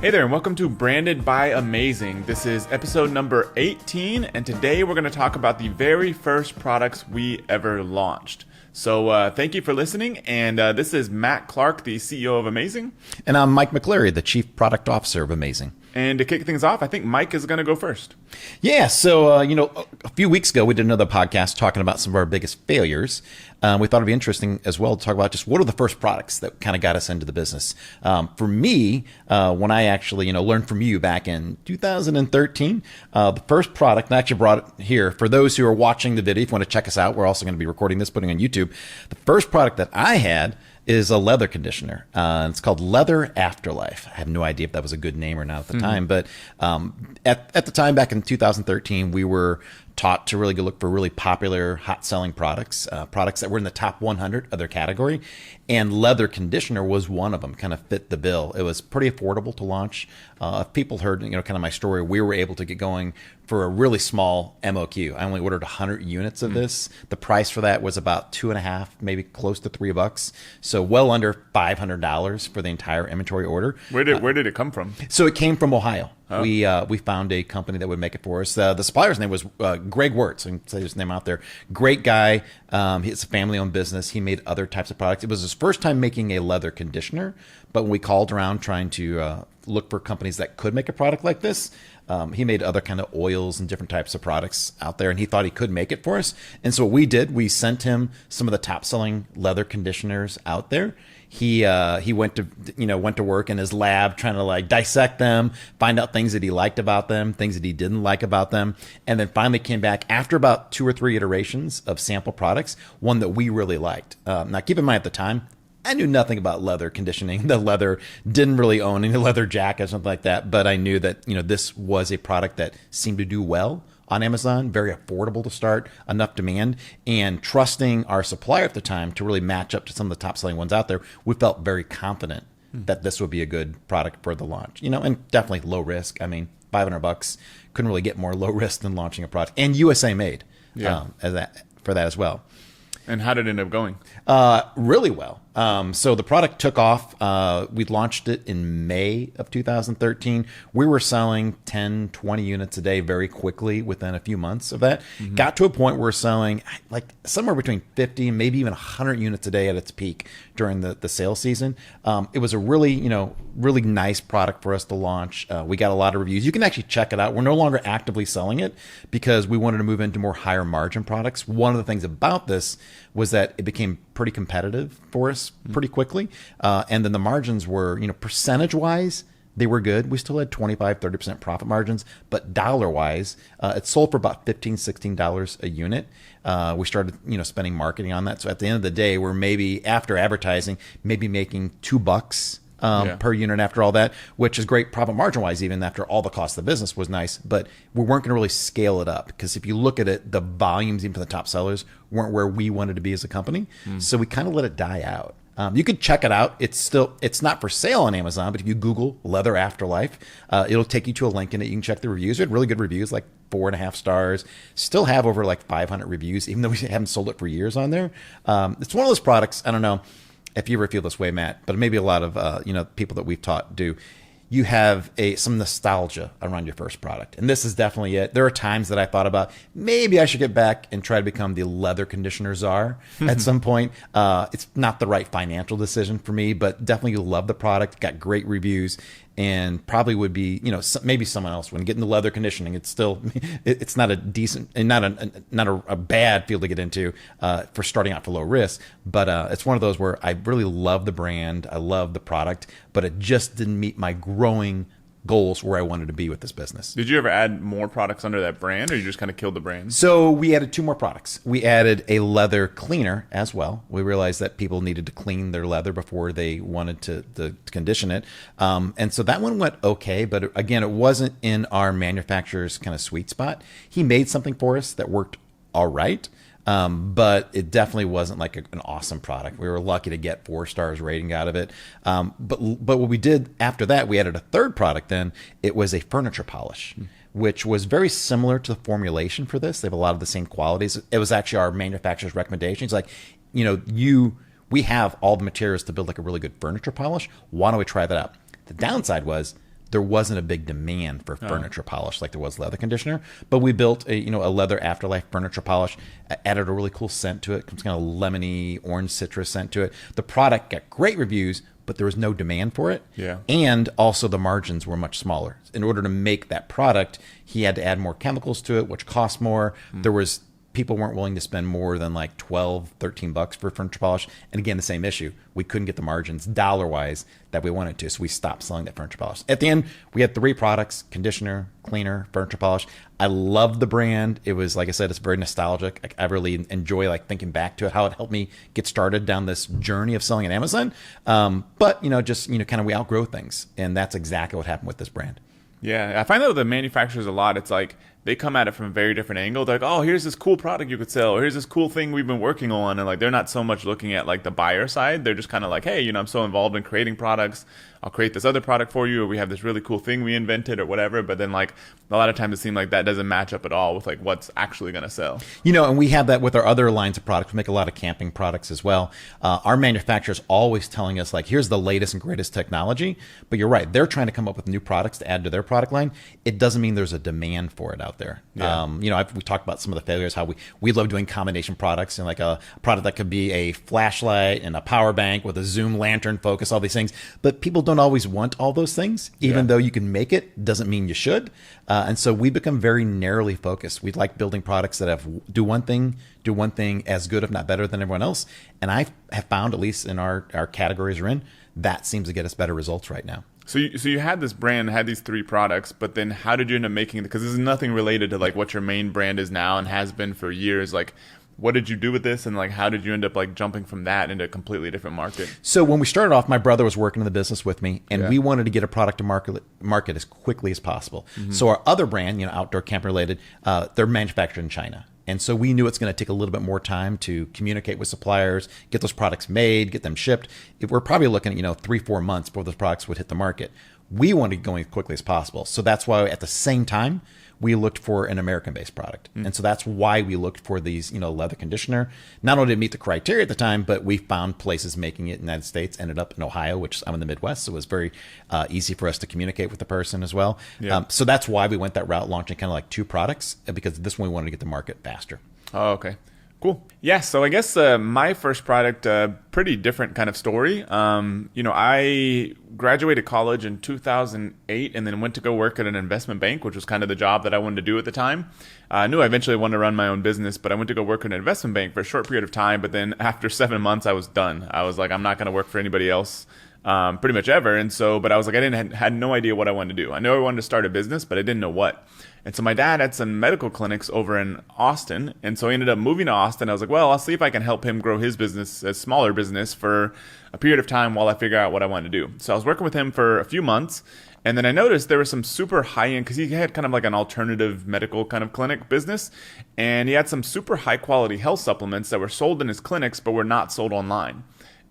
Hey there, and welcome to Branded by Amazing. This is episode number 18, and today we're going to talk about the very first products we ever launched. So thank you for listening, and this is Matt Clark, the CEO of Amazing. And I'm Mike McCleary, the Chief Product Officer of Amazing. And to kick things off, I think Mike is going to go first. Yeah, so, a few weeks ago, we did another podcast talking about some of our biggest failures. We thought it'd be interesting as well to talk about just what are the first products that kind of got us into the business. For me, when I actually, learned from you back in 2013, the first product, and I actually brought it here for those who are watching the video. If you want to check us out, we're also going to be recording this, putting it on YouTube. The first product that I had is a leather conditioner. It's called Leather Afterlife. I have no idea if that was a good name or not at the time, but at the time, back in 2013, we were taught to really go look for really popular, hot-selling products, products that were in the top 100 of their category, and leather conditioner was one of them, kind of fit the bill. It was pretty affordable to launch. If people heard, kind of my story, we were able to get going for a really small MOQ. I only ordered 100 units of this. The price for that was about $2.50, maybe close to $3. So well under $500 for the entire inventory order. Where did it come from? So it came from Ohio. Oh. We found a company that would make it for us. The supplier's name was Greg Wirtz. I can say his name out there. Great guy. It's a family-owned business. He made other types of products. It was his first time making a leather conditioner, but when we called around trying to look for companies that could make a product like this, he made other kind of oils and different types of products out there, and he thought he could make it for us. And so what we did, we sent him some of the top-selling leather conditioners out there. He went to work in his lab trying to dissect them, find out things that he liked about them, things that he didn't like about them, and then finally came back after about 2 or 3 iterations of sample products, one that we really liked. Now keep in mind at the time, I knew nothing about leather conditioning. The leather, didn't really own any leather jacket or something like that, but I knew that this was a product that seemed to do well on Amazon, very affordable to start, enough demand, and trusting our supplier at the time to really match up to some of the top selling ones out there, we felt very confident that this would be a good product for the launch. And definitely low risk. I mean, $500 couldn't really get more low risk than launching a product, and USA made for that as well. And how did it end up going? Really well. So the product took off. We launched it in May of 2013. We were selling 10, 20 units a day very quickly within a few months of that. Mm-hmm. Got to a point where we're selling somewhere between 50, maybe even 100 units a day at its peak during the sales season. It was a really, really nice product for us to launch. We got a lot of reviews. You can actually check it out. We're no longer actively selling it because we wanted to move into more higher margin products. One of the things about this was that it became pretty competitive for us pretty quickly. And then the margins were, percentage-wise, they were good. We still had 25, 30% profit margins, but dollar-wise, it sold for about $15, $16 a unit. We started, spending marketing on that. So at the end of the day, we're maybe, after advertising, maybe making $2 per unit after all that, which is great profit margin-wise, even after all the cost of the business was nice. But we weren't going to really scale it up because if you look at it, the volumes even for the top sellers weren't where we wanted to be as a company. So we kind of let it die out. You could check it out. It's not for sale on Amazon, but if you Google Leather Afterlife, it'll take you to a link in it. You can check the reviews. We had really good reviews, like 4.5 stars. Still have over 500 reviews, even though we haven't sold it for years on there. It's one of those products, I don't know if you ever feel this way, Matt, but maybe a lot of people that we've taught do. You have some nostalgia around your first product, and this is definitely it. There are times that I thought about maybe I should get back and try to become the leather conditioner czar at some point. It's not the right financial decision for me, but definitely love the product. Got great reviews, and probably would be maybe someone else when getting the leather conditioning. It's still it's not a decent and not a bad field to get into for starting out for low risk, but it's one of those where I really love the brand, I love the product, but it just didn't meet my growing goals where I wanted to be with this business. Did you ever add more products under that brand, or you just kind of killed the brand? So we added 2 more products. We added a leather cleaner as well. We realized that people needed to clean their leather before they wanted to condition it. And so that one went okay, but again, it wasn't in our manufacturer's kind of sweet spot. He made something for us that worked all right. But it definitely wasn't an awesome product. We were lucky to get 4 stars rating out of it. But what we did after that, we added a third product then. It was a furniture polish, which was very similar to the formulation for this. They have a lot of the same qualities. It was actually our manufacturer's recommendation. It's we have all the materials to build a really good furniture polish. Why don't we try that out? The downside was there wasn't a big demand for furniture polish like there was leather conditioner. But we built a leather afterlife furniture polish, added a really cool scent to it, kind of lemony orange citrus scent to it. The product got great reviews, but there was no demand for it. Yeah. And also the margins were much smaller. In order to make that product, he had to add more chemicals to it, which cost more. People weren't willing to spend more than like $12-13 for furniture polish. And again, the same issue. We couldn't get the margins dollar-wise that we wanted to, so we stopped selling that furniture polish. At the end, we had 3 products: conditioner, cleaner, furniture polish. I love the brand. It was, like I said, it's very nostalgic. I really enjoy thinking back to it, how it helped me get started down this journey of selling at Amazon. But kind of we outgrow things, and that's exactly what happened with this brand. Yeah, I find that with the manufacturers a lot, it's like they come at it from a very different angle. They're like, oh, here's this cool product you could sell, or here's this cool thing we've been working on. And like, they're not so much looking at like the buyer side. They're just kind of like, hey, I'm so involved in creating products. I'll create this other product for you, or we have this really cool thing we invented or whatever. But then like a lot of times it seems like that doesn't match up at all with like what's actually going to sell. And we have that with our other lines of products. We make a lot of camping products as well. Our manufacturers always telling us like, here's the latest and greatest technology. But you're right. They're trying to come up with new products to add to their product line. It doesn't mean there's a demand for it out there. Yeah. We talked about some of the failures, how we love doing combination products, and like a product that could be a flashlight and a power bank with a zoom lantern focus, all these things. But people don't always want all those things. Even though you can make it, doesn't mean you should. And so we become very narrowly focused. We like building products that do one thing as good, if not better, than everyone else. And I have found, at least in our categories we're in, that seems to get us better results right now. So you had this brand, had these 3 products, but then how did you end up making it? Because this is nothing related to like what your main brand is now and has been for years. Like, what did you do with this, and like how did you end up like jumping from that into a completely different market? So when we started off, my brother was working in the business with me, and we wanted to get a product to market as quickly as possible. Mm-hmm. So our other brand, outdoor camp related, they're manufactured in China. And so we knew it's going to take a little bit more time to communicate with suppliers, get those products made, get them shipped. We're probably looking at 3-4 months before those products would hit the market. We wanted to go as quickly as possible. So that's why at the same time, we looked for an American-based product. And so that's why we looked for these, leather conditioner. Not only did it meet the criteria at the time, but we found places making it in the United States, ended up in Ohio, which I'm in the Midwest, so it was very easy for us to communicate with the person as well. Yeah. So that's why we went that route, launching kind of like 2 products, because this one we wanted to get to market faster. Oh, okay. Cool. Yeah, so I guess my first product, pretty different kind of story. I graduated college in 2008 and then went to go work at an investment bank, which was kind of the job that I wanted to do at the time. I knew I eventually wanted to run my own business, but I went to go work at an investment bank for a short period of time. But then after 7 months, I was done. I was like, I'm not going to work for anybody else pretty much ever. And so, but I was like, had no idea what I wanted to do. I knew I wanted to start a business, but I didn't know what. And so my dad had some medical clinics over in Austin. And so I ended up moving to Austin. I was like, well, I'll see if I can help him grow his business, a smaller business, for a period of time while I figure out what I want to do. So I was working with him for a few months. And then I noticed there was some super high-end, because he had kind of like an alternative medical kind of clinic business. And he had some super high-quality health supplements that were sold in his clinics, but were not sold online.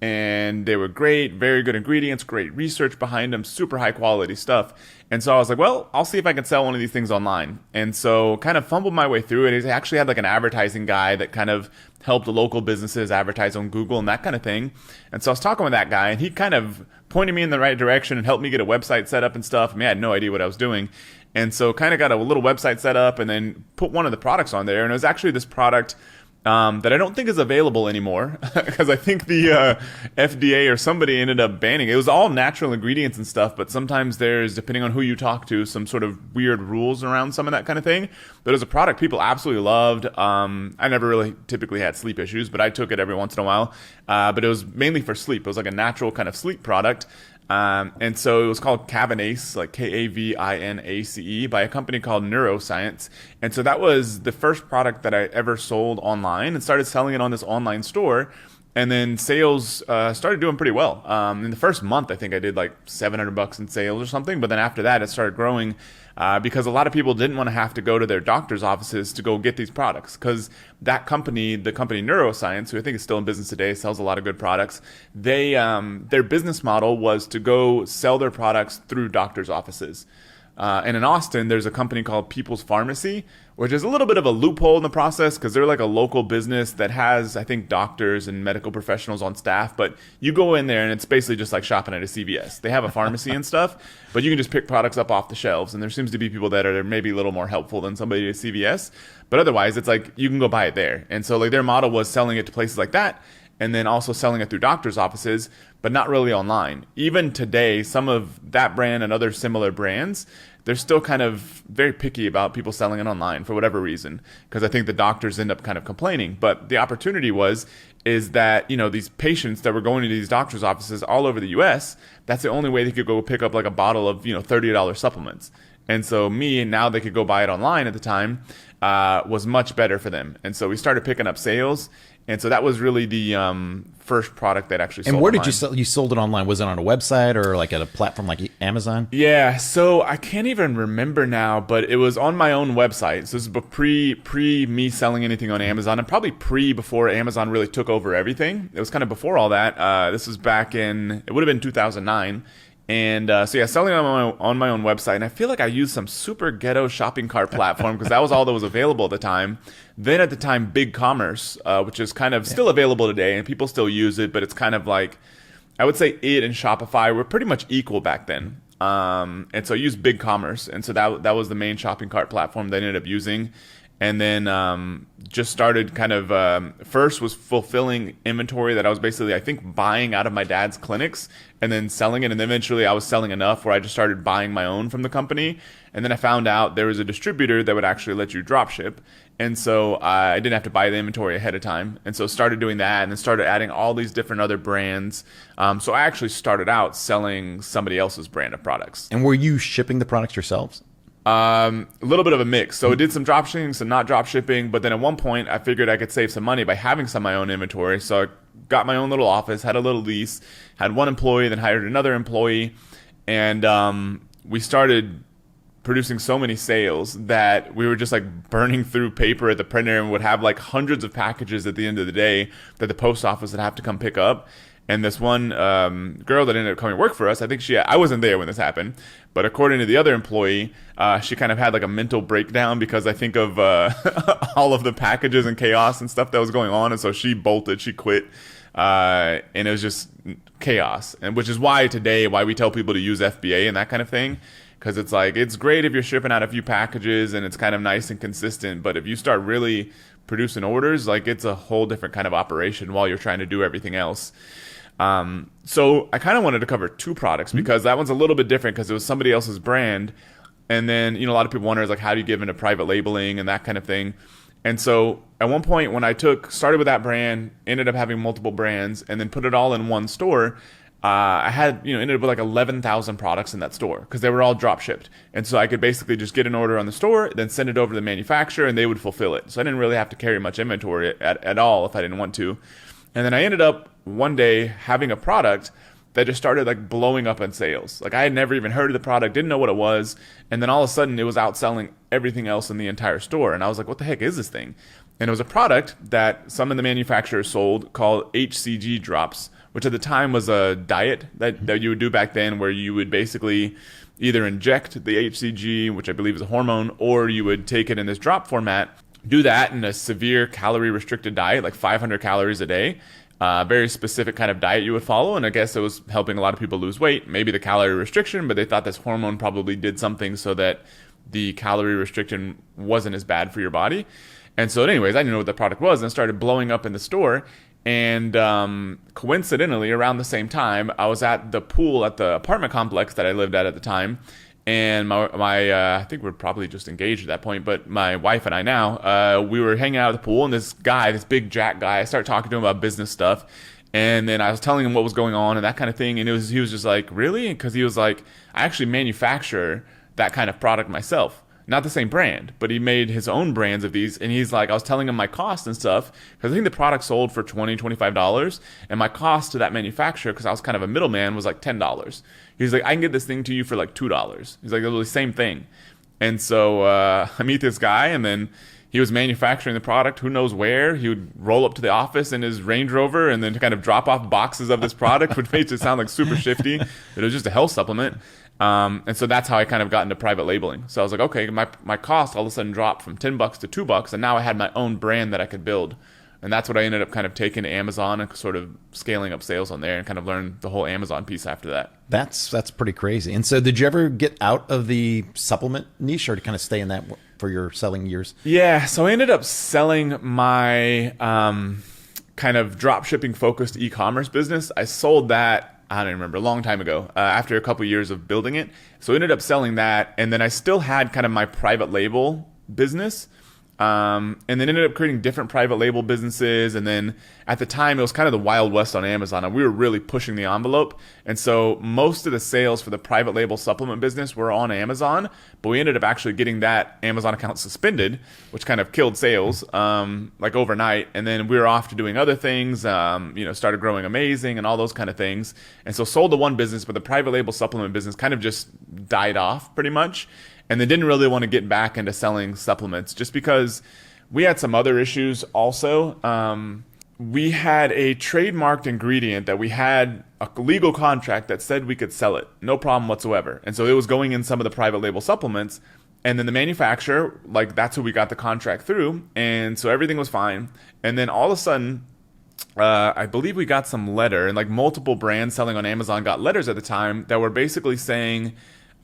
And they were great, very good ingredients, great research behind them, super high quality stuff. And so I was like, well, I'll see if I can sell one of these things online. And so kind of fumbled my way through it. He actually had like an advertising guy that kind of helped local businesses advertise on Google and that kind of thing. And so I was talking with that guy, and he kind of pointed me in the right direction and helped me get a website set up and stuff. I mean, I had no idea what I was doing. And so kind of got a little website set up and then put one of the products on there. And it was actually this product that I don't think is available anymore, because I think the FDA or somebody ended up banning it. It was all natural ingredients and stuff, but sometimes there's, depending on who you talk to, some sort of weird rules around some of that kind of thing. But it was a product people absolutely loved. I never really typically had sleep issues, but I took it every once in a while. But it was mainly for sleep. It was like a natural kind of sleep product. And so it was called Kavinace, like Kavinace, by a company called Neuroscience. And so that was the first product that I ever sold online, and started selling it on this online store. And then sales started doing pretty well. In the first month, I think I did like $700 in sales or something. But then after that, it started growing because a lot of people didn't want to have to go to their doctor's offices to go get these products. Because that company, the company Neuroscience, who I think is still in business today, sells a lot of good products. They their business model was to go sell their products through doctor's offices. And in Austin, there's a company called People's Pharmacy, which is a little bit of a loophole in the process because they're like a local business that has, I think, doctors and medical professionals on staff. But you go in there and it's basically just like shopping at a CVS. They have a pharmacy and stuff, but you can just pick products up off the shelves. And there seems to be people that are maybe a little more helpful than somebody at CVS. But otherwise, it's like you can go buy it there. And so like their model was selling it to places like that, and then also selling it through doctors' offices, but not really online. Even today, some of that brand and other similar brands, they're still kind of very picky about people selling it online for whatever reason, because I think the doctors end up kind of complaining. But the opportunity is that, these patients that were going to these doctors' offices all over the U.S., that's the only way they could go pick up like a bottle of, $30 supplements. And so now they could go buy it online at the time, was much better for them. And so we started picking up sales. And so that was really the first product that actually sold. And where online. did you sell? You sold it online? Was it on a website or like at a platform like Amazon? Yeah, so I can't even remember now, but it was on my own website. So this is pre me selling anything on Amazon, and probably before Amazon really took over everything. It was kind of before all that. This was back it would have been 2009. And selling on my own website. And I feel like I used some super ghetto shopping cart platform because that was all that was available at the time. Then at the time, BigCommerce, which is kind of still available today, and people still use it, but it's kind of like, I would say it and Shopify were pretty much equal back then. And so I used BigCommerce. And so that was the main shopping cart platform that I ended up using. And then just started kind of first was fulfilling inventory that I was basically, I think, buying out of my dad's clinics and then selling it. And then eventually I was selling enough where I just started buying my own from the company. And then I found out there was a distributor that would actually let you drop ship. And so I didn't have to buy the inventory ahead of time. And so started doing that and then started adding all these different other brands. So I actually started out selling somebody else's brand of products. And were you shipping the products yourselves? A little bit of a mix. So it did some drop shipping, some not drop shipping. But then at one point, I figured I could save some money by having some of my own inventory. So I got my own little office, had a little lease, had one employee, then hired another employee. And we started producing so many sales that we were just like burning through paper at the printer and would have like hundreds of packages at the end of the day that the post office would have to come pick up. And this one girl that ended up coming to work for us, I think I wasn't there when this happened, but according to the other employee, she kind of had like a mental breakdown because I think of all of the packages and chaos and stuff that was going on. And so she bolted, she quit, and it was just chaos. And which is why we tell people to use FBA and that kind of thing. Because it's like, it's great if you're shipping out a few packages and it's kind of nice and consistent. But if you start really producing orders, like it's a whole different kind of operation while you're trying to do everything else. So I kind of wanted to cover two products because that one's a little bit different because it was somebody else's brand. And then, a lot of people wonder, like, how do you give into private labeling and that kind of thing? And so at one point when I started with that brand, ended up having multiple brands and then put it all in one store, I had, ended up with like 11,000 products in that store because they were all drop shipped. And so I could basically just get an order on the store, then send it over to the manufacturer and they would fulfill it. So I didn't really have to carry much inventory at all if I didn't want to. And then I ended up one day having a product that just started like blowing up in sales. Like I had never even heard of the product, didn't know what it was. And then all of a sudden it was outselling everything else in the entire store. And I was like, what the heck is this thing? And it was a product that some of the manufacturers sold called HCG drops, which at the time was a diet that you would do back then where you would basically either inject the HCG, which I believe is a hormone, or you would take it in this drop format, do that in a severe calorie restricted diet, like 500 calories a day. Very specific kind of diet you would follow, and I guess it was helping a lot of people lose weight, maybe the calorie restriction, but they thought this hormone probably did something so that the calorie restriction wasn't as bad for your body. And so anyways, I didn't know what the product was, and it started blowing up in the store. And coincidentally, around the same time, I was at the pool at the apartment complex that I lived at the time. And my I think we're probably just engaged at that point, but my wife and I now, we were hanging out at the pool, and this big Jack guy, I started talking to him about business stuff. And then I was telling him what was going on and that kind of thing. And he was just like, really? Because he was like, I actually manufacture that kind of product myself. Not the same brand, but he made his own brands of these. And he's like, I was telling him my cost and stuff, because I think the product sold for $20, $25. And my cost to that manufacturer, because I was kind of a middleman, was like $10. He's like, I can get this thing to you for like $2. He's like, it was the same thing. And so I meet this guy, and then he was manufacturing the product, who knows where. He would roll up to the office in his Range Rover and then kind of drop off boxes of this product, which makes it sound like super shifty. It was just a health supplement. And so that's how I kind of got into private labeling. So I was like, okay, my cost all of a sudden dropped from $10 to $2, and now I had my own brand that I could build. And that's what I ended up kind of taking to Amazon and sort of scaling up sales on there and kind of learned the whole Amazon piece after that. That's pretty crazy. And so did you ever get out of the supplement niche or to kind of stay in that for your selling years? Yeah, so I ended up selling my kind of drop shipping focused e-commerce business. I sold that, I don't remember, a long time ago, after a couple of years of building it. So I ended up selling that, and then I still had kind of my private label business. And then ended up creating different private label businesses. And then at the time, it was kind of the Wild West on Amazon, and we were really pushing the envelope. And so most of the sales for the private label supplement business were on Amazon, but we ended up actually getting that Amazon account suspended, which kind of killed sales, like overnight. And then we were off to doing other things, started growing Amazing and all those kind of things. And so sold the one business, but the private label supplement business kind of just died off pretty much. And they didn't really want to get back into selling supplements just because we had some other issues also. We had a trademarked ingredient that we had a legal contract that said we could sell it. No problem whatsoever. And so it was going in some of the private label supplements. And then the manufacturer, like that's who we got the contract through. And so everything was fine. And then all of a sudden, I believe we got some letter, and like multiple brands selling on Amazon got letters at the time that were basically saying,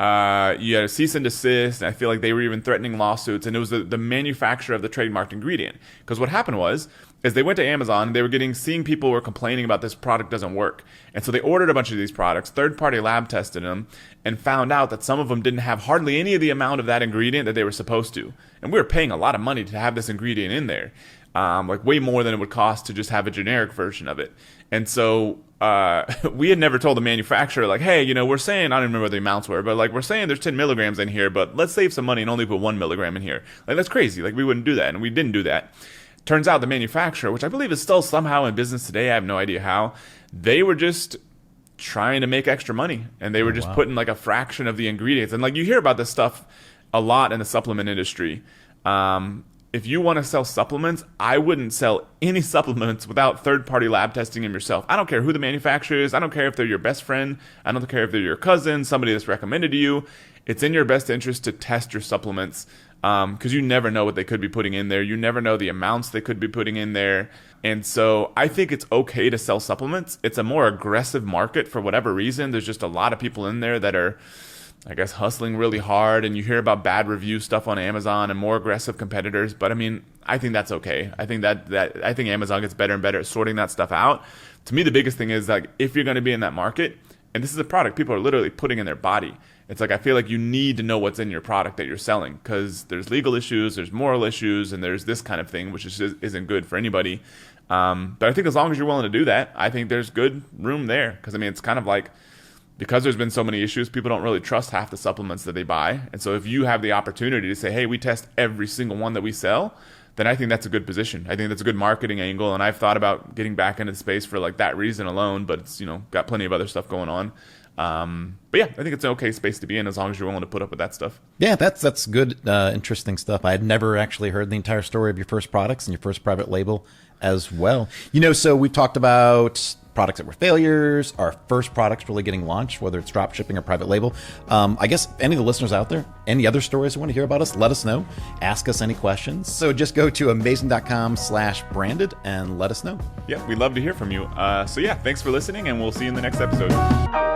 you had a cease and desist, and I feel like they were even threatening lawsuits, and it was the manufacturer of the trademarked ingredient. Because what happened was they went to Amazon, and they were seeing people were complaining about this product doesn't work. And so they ordered a bunch of these products, third-party lab tested them, and found out that some of them didn't have hardly any of the amount of that ingredient that they were supposed to. And we were paying a lot of money to have this ingredient in there. Like way more than it would cost to just have a generic version of it. And so we had never told the manufacturer, like, hey, we're saying, I don't remember what the amounts were, but like we're saying there's 10 milligrams in here, but let's save some money and only put 1 milligram in here. Like that's crazy. Like we wouldn't do that. And we didn't do that. Turns out the manufacturer, which I believe is still somehow in business today, I have no idea how, they were just trying to make extra money. And they were just putting like a fraction of the ingredients. And like you hear about this stuff a lot in the supplement industry. If you want to sell supplements, I wouldn't sell any supplements without third-party lab testing them yourself. I don't care who the manufacturer is. I don't care if they're your best friend. I don't care if they're your cousin, somebody that's recommended to you. It's in your best interest to test your supplements because you never know what they could be putting in there. You never know the amounts they could be putting in there. And so I think it's okay to sell supplements. It's a more aggressive market for whatever reason. There's just a lot of people in there that are, I guess, hustling really hard, and you hear about bad review stuff on Amazon and more aggressive competitors. But I mean, I think that's okay. I think I think Amazon gets better and better at sorting that stuff out. To me, the biggest thing is like if you're going to be in that market, and this is a product people are literally putting in their body. It's like I feel like you need to know what's in your product that you're selling because there's legal issues, there's moral issues, and there's this kind of thing which isn't good for anybody. But I think as long as you're willing to do that, I think there's good room there because I mean it's kind of like, because there's been so many issues, people don't really trust half the supplements that they buy. And so if you have the opportunity to say, hey, we test every single one that we sell, then I think that's a good position. I think that's a good marketing angle. And I've thought about getting back into the space for like that reason alone, but it's, got plenty of other stuff going on. But yeah, I think it's an okay space to be in as long as you're willing to put up with that stuff. Yeah, that's good, interesting stuff. I had never actually heard the entire story of your first products and your first private label as well. So we've talked about products that were failures, our first products really getting launched, whether it's drop shipping or private label. I guess any of the listeners out there, any other stories you want to hear about us, let us know. Ask us any questions. So just go to Amazing.com/branded and let us know. Yeah, we'd love to hear from you. So yeah, thanks for listening, and we'll see you in the next episode.